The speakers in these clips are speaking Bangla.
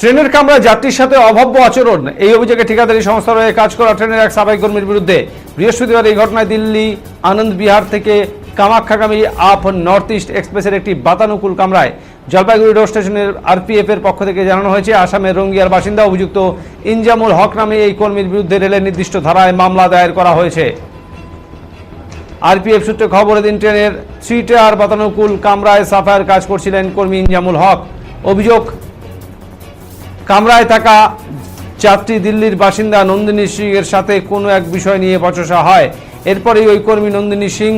ট্রেনের কামরায় যাত্রীর সাথে অভব্য আচরণ, এই অভিযোগে ঠিকাদারি সংস্থার হয়ে কাজ করা ট্রেনের এক সাফাই কর্মীর বিরুদ্ধে বৃহস্পতিবার এই ঘটনায় দিল্লি আনন্দ বিহার থেকে কামাখ্যাগামী আপ নর্থ ইস্ট এক্সপ্রেসের একটি বাতানুকূল কামরায় জলপাইগুড়ি রোড স্টেশনের আরপিএফ এর পক্ষ থেকে জানানো হয়েছে আসামের রঙ্গিয়ার বাসিন্দা অভিযুক্ত ইনজামুল হক নামে এই কর্মীর বিরুদ্ধে রেলের নির্দিষ্ট ধারায় মামলা দায়ের করা হয়েছে। আরপিএফ সূত্রে খবর, দিন ট্রেনের 3 টায়ার বাতানুকূল কামরায় সাফাইয়ের কাজ করছিলেন কর্মী ইনজামুল হক। অভিযোগ, কামরায় থাকা যাত্রী দিল্লির বাসিন্দা নন্দিনী সিং এর সাথে কোনো এক বিষয় নিয়ে বচসা হয়। এরপরেই ওই কর্মী নন্দিনী সিং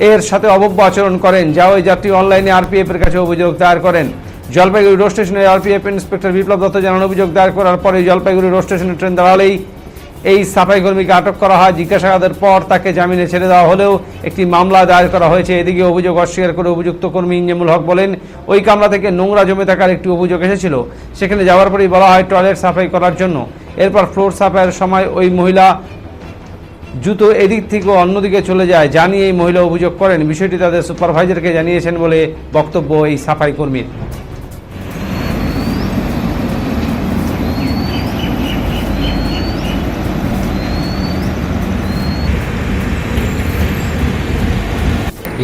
এর সাথে অভব্য আচরণ করেন, যা ওই যাত্রী অনলাইনে আরপিএফ এর কাছে অভিযোগ দায়ের করেন। জলপাইগুড়ি রোড স্টেশনের আরপিএফ ইন্সপেক্টর বিপ্লব দত্ত জানান, অভিযোগ দায়ের করার পরে জলপাইগুড়ি রোড স্টেশনে ট্রেন দাঁড়ালেই এই সাফাই কর্মীকে আটক করা হয়। জিজ্ঞাসাবাদের পর তাকে জামিনে ছেড়ে দেওয়া হলেও একটি মামলা দায়ের করা হয়েছে। এদিকে অভিযোগ অস্বীকার করে অভিযুক্ত কর্মী ইনজামুল হক বলেন, ওই কামরা থেকে নোংরা জমে থাকার একটি অভিযোগ এসেছিল। সেখানে যাওয়ার পরেই বলা হয় টয়লেট সাফাই করার জন্য। এরপর ফ্লোর সাফাইয়ের সময় ওই মহিলা জুতো এদিক থেকে অন্যদিকে চলে যায়, জানিয়ে এই মহিলা অভিযোগ করেন। বিষয়টি তাদের সুপারভাইজারকে জানিয়েছেন বলে বক্তব্য এই সাফাই কর্মীর।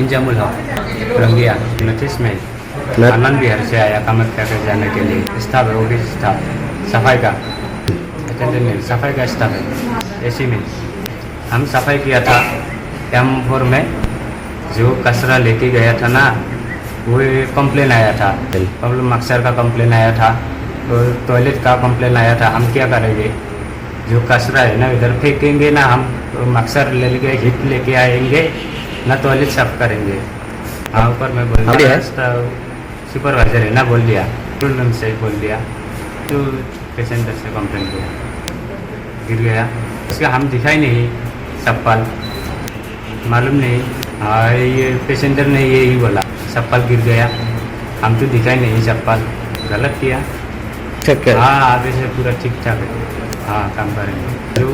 इंजामुल हक, रंगिया, नोटिस में आनंद बिहार से आया कामाख्या के जाने के लिए। स्टाफ है, ऑफिस स्टाफ, सफाई का अटेंडेंट नहीं, सफाई का स्टाफ है। एसी में हम सफाई किया था M4 में, जो कचरा लेके गया था ना, वो कंप्लेन आया था, प्रॉब्लम मक्सर का कंप्लेन आया था, तो टॉयलेट का कंप्लेन आया था। हम क्या करेंगे, जो कचरा है ना इधर फेंकेंगे ना, हम तो मक्सर लेके हिट लेके आएंगे ना, टॉयलेट साफ करेंगे। हाँ, ऊपर में बोल दिया, सुपरवाइजर है ना बोल दिया, रूम से बोल दिया, तो पेसेंजर से कंप्लेन किया, गिर गया। उसका हम दिखाई नहीं चप्पल, मालूम नहीं। हाँ, ये पेसेंजर ने यही बोला चप्पल गिर गया, हम तो दिखाई नहीं चप्पल, गलत किया। हाँ, आगे से पूरा ठीक ठाक है। हाँ, काम करेंगे। जो